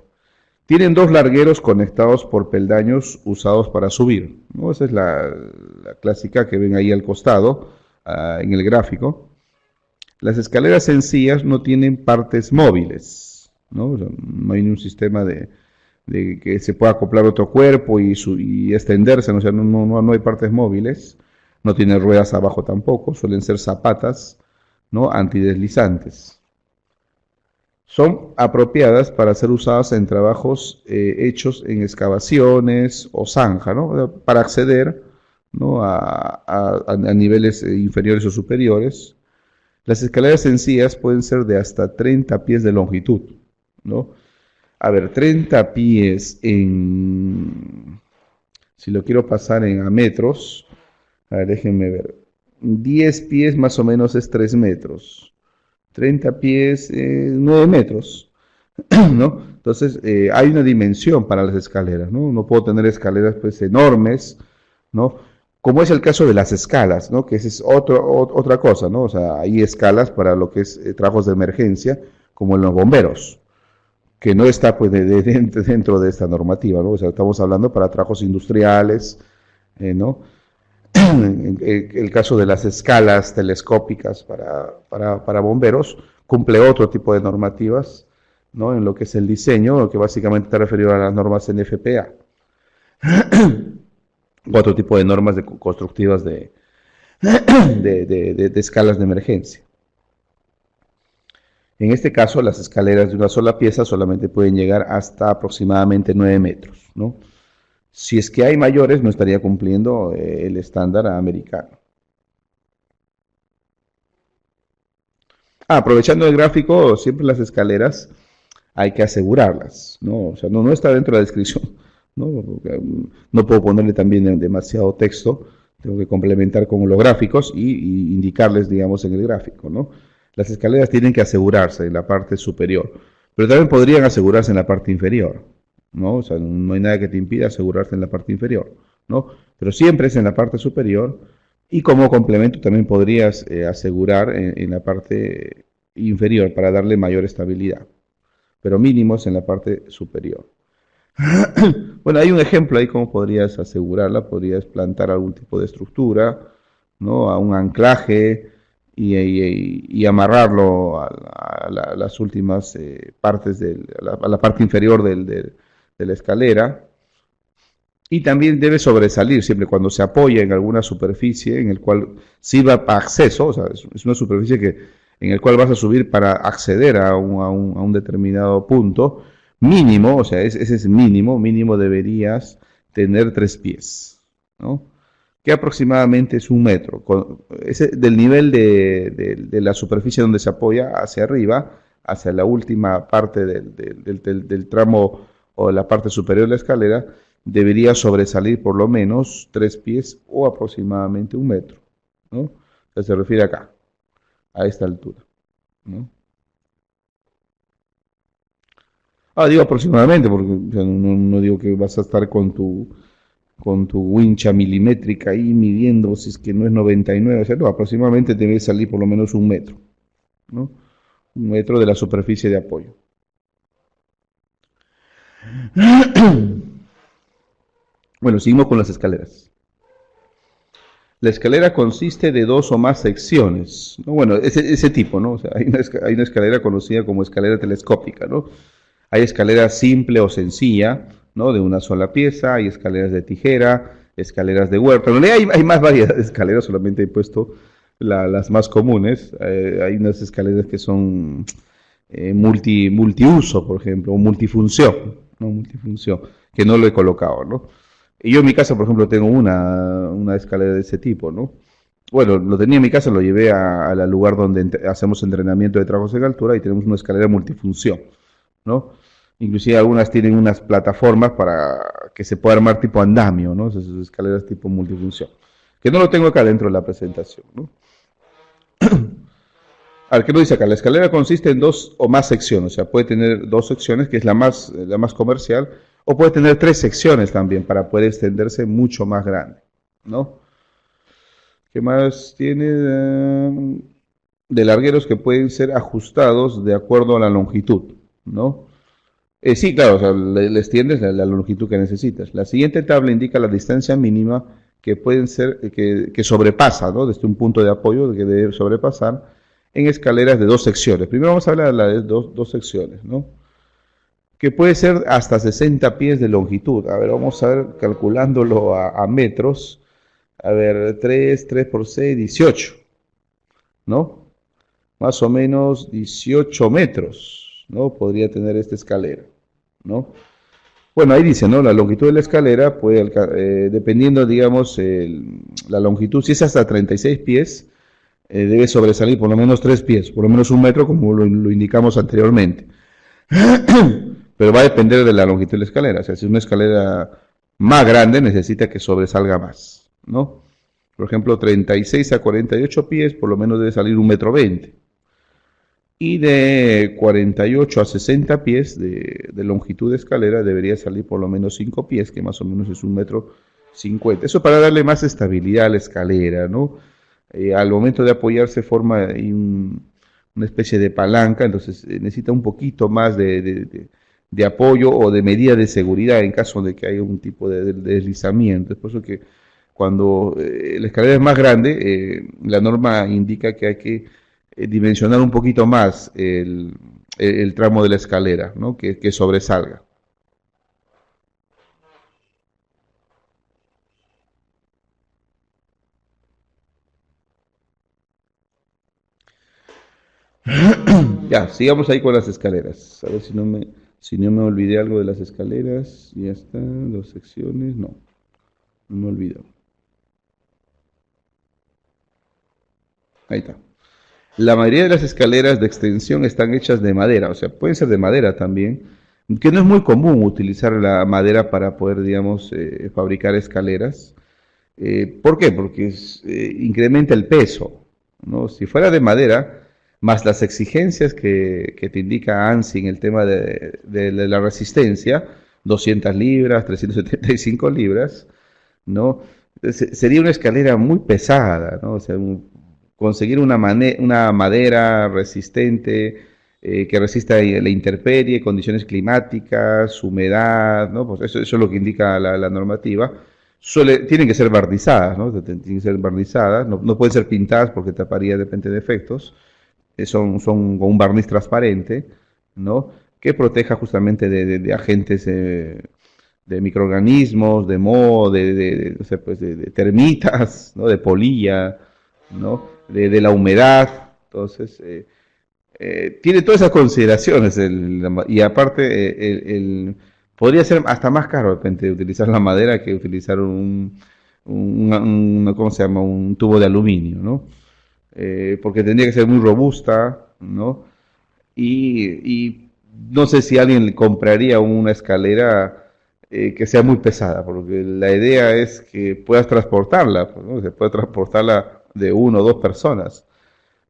Tienen dos largueros conectados por peldaños usados para subir, ¿no? Esa es la clásica que ven ahí al costado, en el gráfico. Las escaleras sencillas no tienen partes móviles, ¿no? O sea, no hay un sistema de que se pueda acoplar otro cuerpo y extenderse, ¿no? O sea, no hay partes móviles, no tiene ruedas abajo tampoco, suelen ser zapatas, ¿no? Antideslizantes. Son apropiadas para ser usadas en trabajos hechos en excavaciones o zanja, ¿no? Para acceder, ¿no? a niveles inferiores o superiores. Las escaleras sencillas pueden ser de hasta 30 pies de longitud, ¿no? A ver, 30 pies si lo quiero pasar a metros, a ver, déjenme ver. 10 pies más o menos es 3 metros. 30 pies, 9 metros, ¿no? Entonces, hay una dimensión para las escaleras, ¿no? No puedo tener escaleras, pues, enormes, ¿no? Como es el caso de las escalas, ¿no? Que esa es otra cosa, ¿no? O sea, hay escalas para lo que es trabajos de emergencia, como en los bomberos. que no está pues dentro de esta normativa, ¿no? O sea, estamos hablando para trabajos industriales, ¿no? El caso de las escalas telescópicas para bomberos cumple otro tipo de normativas, ¿no? En lo que es el diseño, lo que básicamente está referido a las normas NFPA. Otro tipo de normas constructivas de escalas de emergencia. En este caso, las escaleras de una sola pieza solamente pueden llegar hasta aproximadamente 9 metros, ¿no? Si es que hay mayores, no estaría cumpliendo el estándar americano. Aprovechando el gráfico, siempre las escaleras hay que asegurarlas, ¿no? O sea, no está dentro de la descripción, ¿no? Porque, no puedo ponerle también demasiado texto, tengo que complementar con los gráficos y indicarles, digamos, en el gráfico, ¿no? Las escaleras tienen que asegurarse en la parte superior, pero también podrían asegurarse en la parte inferior, ¿no? O sea, no hay nada que te impida asegurarse en la parte inferior, ¿no? Pero siempre es en la parte superior y como complemento también podrías asegurar en la parte inferior para darle mayor estabilidad, pero mínimos en la parte superior. Bueno, hay un ejemplo ahí cómo podrías asegurarla, podrías plantar algún tipo de estructura, ¿no? A un anclaje y amarrarlo las últimas partes, a la parte inferior de la escalera. Y también debe sobresalir siempre cuando se apoya en alguna superficie en el cual sirva para acceso, o sea, es una superficie en el cual vas a subir para acceder a un determinado punto, mínimo, o sea, ese es mínimo deberías tener 3 pies, ¿no? Que aproximadamente es 1 metro. Del nivel de la superficie donde se apoya hacia arriba, hacia la última parte del tramo o la parte superior de la escalera, debería sobresalir por lo menos 3 pies o aproximadamente 1 metro, ¿no? O sea, se refiere acá, a esta altura, ¿no? Digo aproximadamente, porque o sea, no digo que vas a estar con tu wincha milimétrica ahí midiendo si es que no es 99, o sea, no, aproximadamente debe salir por lo menos 1 metro, ¿no? 1 metro de la superficie de apoyo. Bueno, seguimos con las escaleras. La escalera consiste de 2 o más secciones, ¿no? Bueno, ese tipo, ¿no? O sea, hay una escalera conocida como escalera telescópica, ¿no? Hay escalera simple o sencilla, ¿no? De una sola pieza, hay escaleras de tijera, escaleras de huerta. En realidad hay más variedad de escaleras, solamente he puesto las más comunes. Hay unas escaleras que son multiuso, por ejemplo, o multifunción, ¿no? Multifunción, que no lo he colocado, ¿no? Y yo en mi casa, por ejemplo, tengo una escalera de ese tipo, ¿no? Bueno, lo tenía en mi casa, lo llevé al lugar donde hacemos entrenamiento de trabajos en altura y tenemos una escalera multifunción, ¿no? Inclusive algunas tienen unas plataformas para que se pueda armar tipo andamio, ¿no? Esas escaleras tipo multifunción. Que no lo tengo acá dentro de la presentación, ¿no? A ver, ¿qué nos dice acá? La escalera consiste en 2 o más secciones, o sea, puede tener 2 secciones, que es la más comercial, o puede tener 3 secciones también para poder extenderse mucho más grande, ¿no? ¿Qué más tiene? De largueros que pueden ser ajustados de acuerdo a la longitud, ¿no? Sí, claro, o sea, le extiendes la longitud que necesitas. La siguiente tabla indica la distancia mínima que pueden ser, que sobrepasa, ¿no? Desde un punto de apoyo que debe sobrepasar en escaleras de 2 secciones. Primero vamos a hablar de las de dos secciones, ¿no? Que puede ser hasta 60 pies de longitud. A ver, vamos a ver calculándolo a metros. A ver, 3 por 6, 18, ¿no? Más o menos 18 metros, ¿no? Podría tener esta escalera, ¿no? Bueno, ahí dice, ¿no? La longitud de la escalera puede, dependiendo, digamos, la longitud, si es hasta 36 pies, debe sobresalir por lo menos 3 pies, por lo menos 1 metro, como lo indicamos anteriormente. Pero va a depender de la longitud de la escalera. O sea, si es una escalera más grande, necesita que sobresalga más, ¿no? Por ejemplo, 36 a 48 pies, por lo menos debe salir 1,20 m. Y de 48 a 60 pies de longitud de escalera debería salir por lo menos 5 pies, que más o menos es 1,50 m. Eso para darle más estabilidad a la escalera, ¿no? Al momento de apoyarse forma una especie de palanca, entonces necesita un poquito más de apoyo o de medida de seguridad en caso de que haya un tipo de deslizamiento. Es por eso que cuando la escalera es más grande, la norma indica que hay que dimensionar un poquito más el tramo de la escalera, ¿no? Que sobresalga. Ya, sigamos ahí con las escaleras. A ver si no me olvidé algo de las escaleras. Ya está, dos secciones. No, no me olvido. Ahí está. La mayoría de las escaleras de extensión están hechas de madera, o sea, pueden ser de madera también, que no es muy común utilizar la madera para poder, digamos, fabricar escaleras. ¿Por qué? Porque incrementa el peso, ¿no? Si fuera de madera, más las exigencias que te indica ANSI en el tema de la resistencia, 200 libras, 375 libras, ¿no? Sería una escalera muy pesada, ¿no? O sea, conseguir una madera resistente, que resista la intemperie, condiciones climáticas, humedad, ¿no? Pues eso es lo que indica la normativa. Tienen que ser barnizadas, ¿no? Tienen que ser barnizadas, no pueden ser pintadas porque taparía de repente defectos. Son con un barniz transparente, ¿no? Que proteja justamente de agentes, de microorganismos, de moho, o sea, pues de termitas, ¿no? De polilla, ¿no? De la humedad. Entonces, tiene todas esas consideraciones. Y aparte, podría ser hasta más caro de repente utilizar la madera que utilizar ¿cómo se llama? Un tubo de aluminio, ¿no? Porque tendría que ser muy robusta, ¿no? Y no sé si alguien compraría una escalera que sea muy pesada, porque la idea es que puedas transportarla, pues, ¿no? Se puede transportarla de uno o dos personas,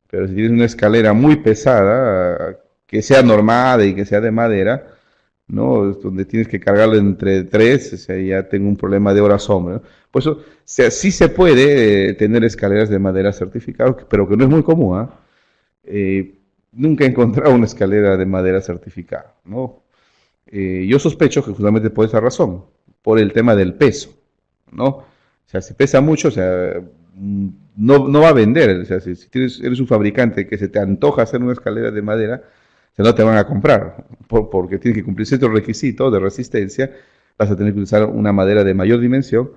pero si tienes una escalera muy pesada, que sea normada y que sea de madera, ¿no? Donde tienes que cargarla entre tres, o sea, ya tengo un problema de hora sombra, ¿no? Por eso, sí se puede tener escaleras de madera certificadas, pero que no es muy común, ¿ah? Nunca he encontrado una escalera de madera certificada, ¿no? Yo sospecho que justamente por esa razón, por el tema del peso, ¿no? O sea, si pesa mucho, o sea, no va a vender. O sea, si eres un fabricante que se te antoja hacer una escalera de madera, o sea, no te van a comprar, porque tienes que cumplir ciertos requisitos de resistencia, vas a tener que usar una madera de mayor dimensión,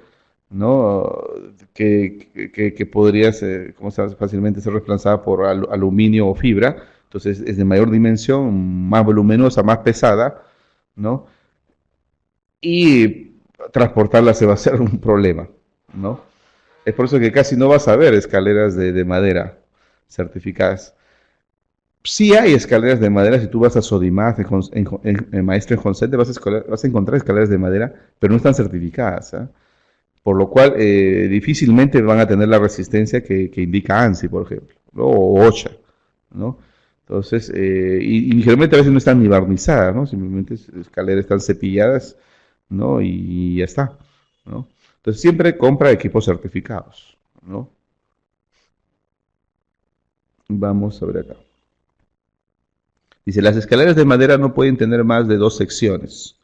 ¿no? Que podría ser, como sabes, fácilmente ser reemplazada por aluminio o fibra. Entonces es de mayor dimensión, más voluminosa, más pesada, ¿no? Y transportarla se va a hacer un problema, ¿no? Es por eso que casi no vas a ver escaleras de madera certificadas. Sí hay escaleras de madera, si tú vas a Sodimac, en Maestre en Consente, vas a encontrar escaleras de madera, pero no están certificadas, ¿eh? Por lo cual difícilmente van a tener la resistencia que indica ANSI, por ejemplo, ¿no? O OSHA, ¿no? Entonces, y generalmente a veces no están ni barnizadas, ¿no? Simplemente escaleras están cepilladas, ¿no? Y ya está, ¿no? Entonces siempre compra equipos certificados, ¿no? Vamos a ver acá. Dice, las escaleras de madera no pueden tener más de dos secciones.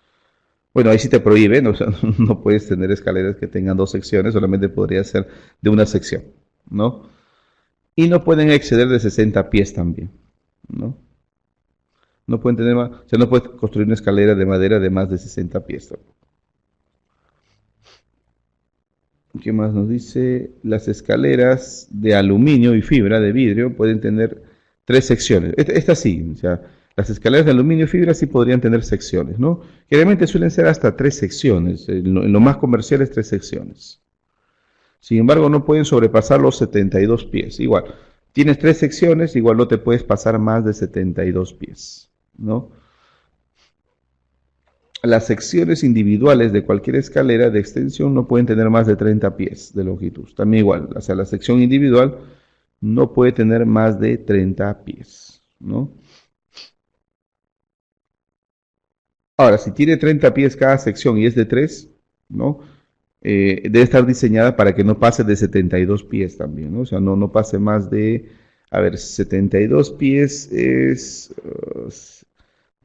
Bueno, ahí sí te prohíben, o sea, no puedes tener escaleras que tengan dos secciones, solamente podría ser de una sección, ¿no? Y no pueden exceder de 60 pies también, ¿no? No pueden tener más, o sea, no puedes construir una escalera de madera de más de 60 pies. ¿Qué más nos dice? Las escaleras de aluminio y fibra de vidrio pueden tener tres secciones. Esta sí, o sea, las escaleras de aluminio y fibra sí podrían tener secciones, ¿no? Generalmente suelen ser hasta tres secciones, en lo más comercial es tres secciones. Sin embargo, no pueden sobrepasar los 72 pies. Igual, tienes tres secciones, igual no te puedes pasar más de 72 pies, ¿no? Las secciones individuales de cualquier escalera de extensión no pueden tener más de 30 pies de longitud. También igual, o sea, la sección individual no puede tener más de 30 pies, ¿no? Ahora, si tiene 30 pies cada sección y es de 3, ¿no? Debe estar diseñada para que no pase de 72 pies también, ¿no? O sea, no pase más de, a ver, 72 pies es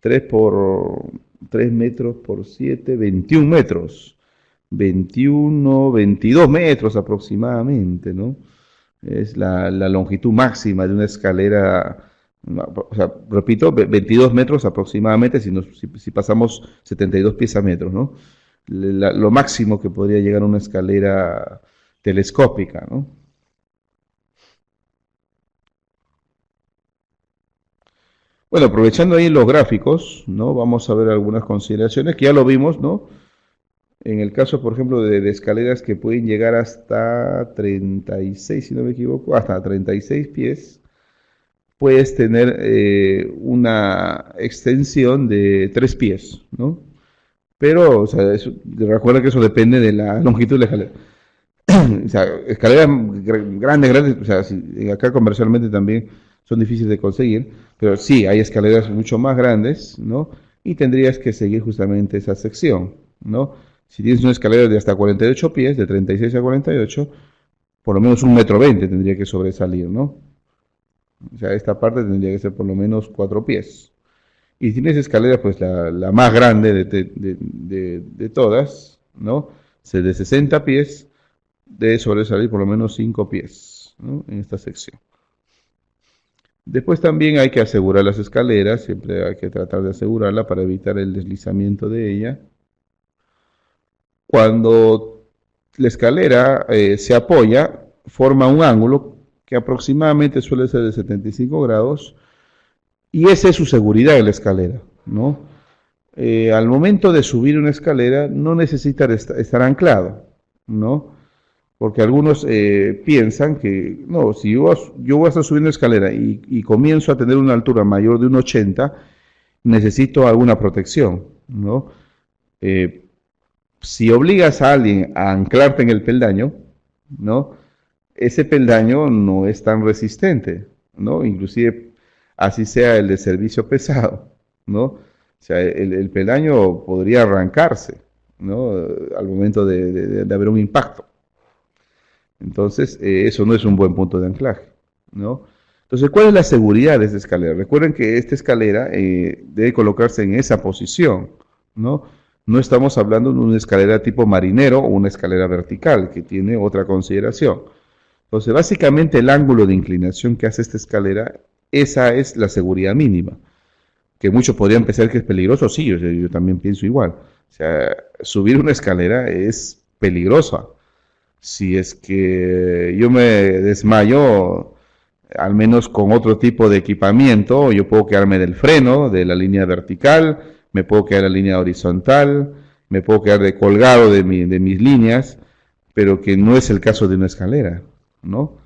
3 metros por 7, 21 metros. 21, 22 metros aproximadamente, ¿no? Es la longitud máxima de una escalera, o sea, repito, 22 metros aproximadamente si pasamos 72 pies a metros, ¿no? Lo máximo que podría llegar a una escalera telescópica, ¿no? Bueno, aprovechando ahí los gráficos, ¿no? Vamos a ver algunas consideraciones que ya lo vimos, ¿no? En el caso, por ejemplo, de escaleras que pueden llegar hasta 36, si no me equivoco, hasta 36 pies, puedes tener una extensión de 3 pies, ¿no? Pero, o sea, recuerda que eso depende de la longitud de la escalera. O sea, escaleras grandes, o sea, acá comercialmente también son difíciles de conseguir, pero sí, hay escaleras mucho más grandes, ¿no? Y tendrías que seguir justamente esa sección, ¿no? Si tienes una escalera de hasta 48 pies, de 36 a 48, por lo menos 1,20 m tendría que sobresalir, ¿no? O sea, esta parte tendría que ser por lo menos 4 pies. Y si tienes escalera, pues la más grande de todas, ¿no? De 60 pies, debe sobresalir por lo menos 5 pies, ¿no? En esta sección. Después también hay que asegurar las escaleras, siempre hay que tratar de asegurarla para evitar el deslizamiento de ella. Cuando la escalera se apoya, forma un ángulo que aproximadamente suele ser de 75 grados y esa es su seguridad en la escalera, ¿no? Al momento de subir una escalera no necesita estar anclado, ¿no? Porque algunos piensan que, no, si yo voy a estar subiendo escalera y comienzo a tener una altura mayor de 1,80, necesito alguna protección, ¿no? Eh, si obligas a alguien a anclarte en el peldaño, ¿no? Ese peldaño no es tan resistente, ¿no? Inclusive así sea el de servicio pesado, ¿no? O sea, el peldaño podría arrancarse, ¿no? Al momento de haber un impacto. Entonces, eso no es un buen punto de anclaje, ¿no? Entonces, ¿cuál es la seguridad de esta escalera? Recuerden que esta escalera debe colocarse en esa posición, ¿no? No estamos hablando de una escalera tipo marinero o una escalera vertical, que tiene otra consideración. Entonces, básicamente el ángulo de inclinación que hace esta escalera, esa es la seguridad mínima. Que muchos podrían pensar que es peligroso, sí, yo también pienso igual. O sea, subir una escalera es peligrosa. Si es que yo me desmayo, al menos con otro tipo de equipamiento, yo puedo quedarme del freno, de la línea vertical, me puedo quedar en la línea horizontal, me puedo quedar de colgado de mis líneas, pero que no es el caso de una escalera, ¿no?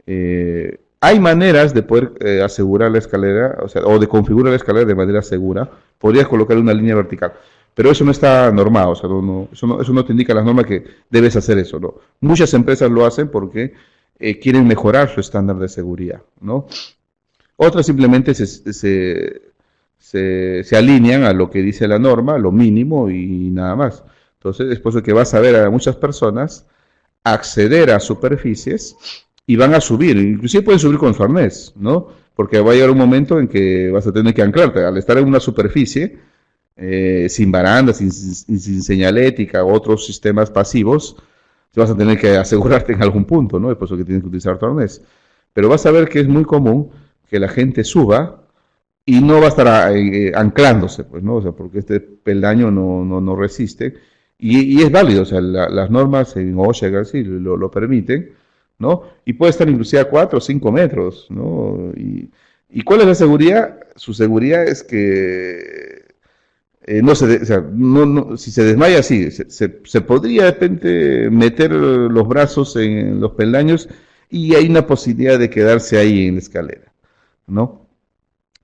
Hay maneras de poder asegurar la escalera, o sea, o de configurar la escalera de manera segura. Podrías colocar una línea vertical, pero eso no está normado, o sea, eso no te indica las normas que debes hacer eso, ¿no? Muchas empresas lo hacen porque quieren mejorar su estándar de seguridad, ¿no? Otras simplemente se alinean a lo que dice la norma, lo mínimo y nada más. Entonces, es por eso que vas a ver a muchas personas acceder a superficies y van a subir, inclusive pueden subir con su arnés, ¿no? Porque va a llegar un momento en que vas a tener que anclarte. Al estar en una superficie, sin baranda, sin señalética, otros sistemas pasivos, vas a tener que asegurarte en algún punto, ¿no? Es por eso que tienes que utilizar tu arnés. Pero vas a ver que es muy común que la gente suba y no va a estar anclándose, pues, ¿no? O sea, porque este peldaño no resiste. Y es válido, o sea, las normas en OSHA sí lo permiten, ¿no? Y puede estar inclusive a 4 o 5 metros, ¿no? ¿Y cuál es la seguridad? Su seguridad es que no se, o sea, si se desmaya, sí, se podría de repente meter los brazos en los peldaños y hay una posibilidad de quedarse ahí en la escalera, ¿no?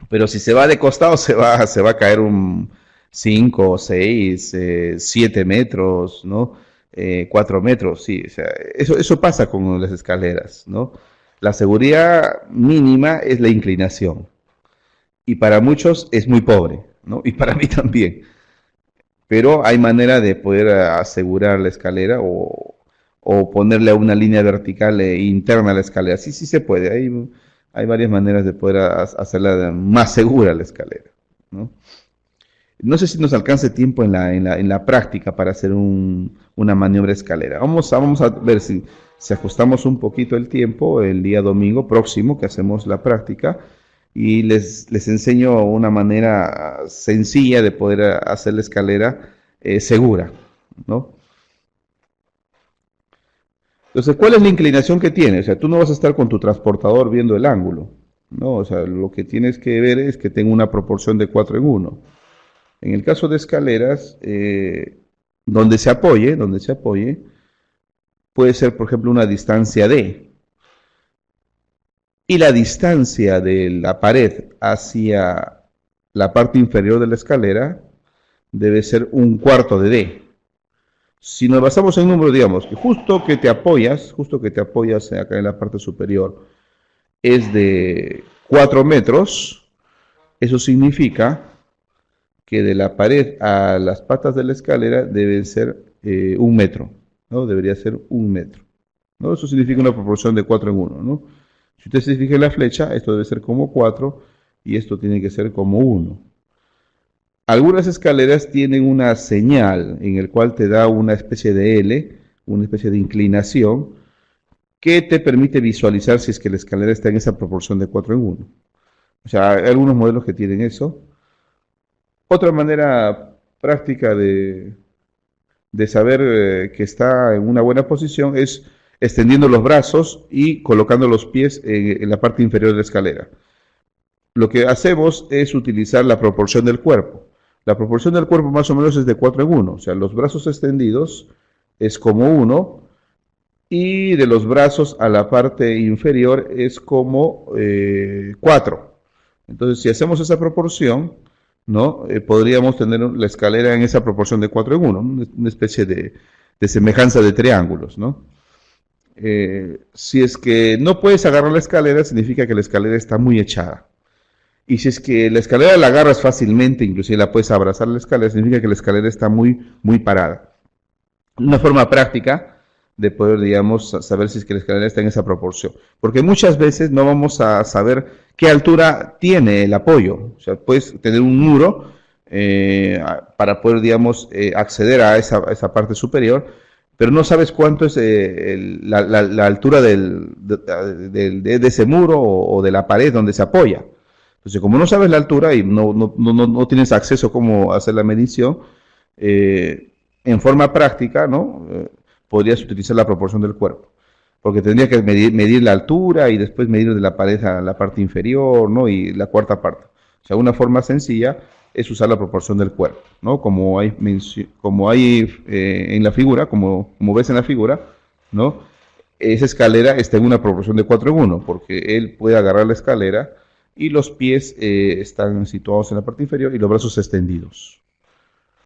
Pero si se va de costado, se va a caer un 5, 6, 7 metros, ¿no? 4 metros, sí. O sea, eso pasa con las escaleras, ¿no? La seguridad mínima es la inclinación. Y para muchos es muy pobre, ¿no? Y para mí también. Pero hay manera de poder asegurar la escalera o ponerle una línea vertical interna a la escalera. Sí, sí se puede. Hay varias maneras de poder hacerla más segura la escalera, ¿no? No sé si nos alcance tiempo en la práctica para hacer una maniobra escalera. Vamos a ver si ajustamos un poquito el tiempo el día domingo próximo que hacemos la práctica y les enseño una manera sencilla de poder hacer la escalera segura, ¿no? Entonces, ¿cuál es la inclinación que tiene? O sea, tú no vas a estar con tu transportador viendo el ángulo, ¿no? O sea, lo que tienes que ver es que tenga una proporción de 4 en uno. En el caso de escaleras, donde se apoye, puede ser, por ejemplo, una distancia D. Y la distancia de la pared hacia la parte inferior de la escalera debe ser un cuarto de D. Si nos basamos en números, digamos que justo que te apoyas acá en la parte superior, es de 4 metros, eso significa que de la pared a las patas de la escalera debe ser 1 metro, ¿no? Debería ser 1 metro, ¿no? Eso significa una proporción de 4 en uno, ¿no? Si usted se fija en la flecha, esto debe ser como 4 y esto tiene que ser como 1. Algunas escaleras tienen una señal en el cual te da una especie de L, una especie de inclinación, que te permite visualizar si es que la escalera está en esa proporción de 4 en uno. O sea, hay algunos modelos que tienen eso. Otra manera práctica de saber que está en una buena posición es extendiendo los brazos y colocando los pies en la parte inferior de la escalera. Lo que hacemos es utilizar la proporción del cuerpo. La proporción del cuerpo más o menos es de 4 en uno, o sea, los brazos extendidos es como 1 y de los brazos a la parte inferior es como 4. Entonces, si hacemos esa proporción, ¿no? Podríamos tener la escalera en esa proporción de 4 en uno, ¿no? Una especie de semejanza de triángulos, ¿no? Si es que no puedes agarrar la escalera, significa que la escalera está muy echada. Y si es que la escalera la agarras fácilmente, inclusive la puedes abrazar la escalera, significa que la escalera está muy parada. Una forma práctica de poder, digamos, saber si es que la escalera está en esa proporción. Porque muchas veces no vamos a saber qué altura tiene el apoyo. O sea, puedes tener un muro para poder, digamos, acceder a esa parte superior, pero no sabes cuánto es la altura de ese muro o de la pared donde se apoya. Entonces, como no sabes la altura y no tienes acceso a cómo hacer la medición, en forma práctica, ¿no? Podrías utilizar la proporción del cuerpo, porque tendría que medir la altura y después medir de la pared a la parte inferior, ¿no? Y la cuarta parte. O sea, una forma sencilla es usar la proporción del cuerpo, ¿no? Como hay en la figura, como ves en la figura, ¿no? Esa escalera está en una proporción de 4 en uno, porque él puede agarrar la escalera y los pies están situados en la parte inferior y los brazos extendidos.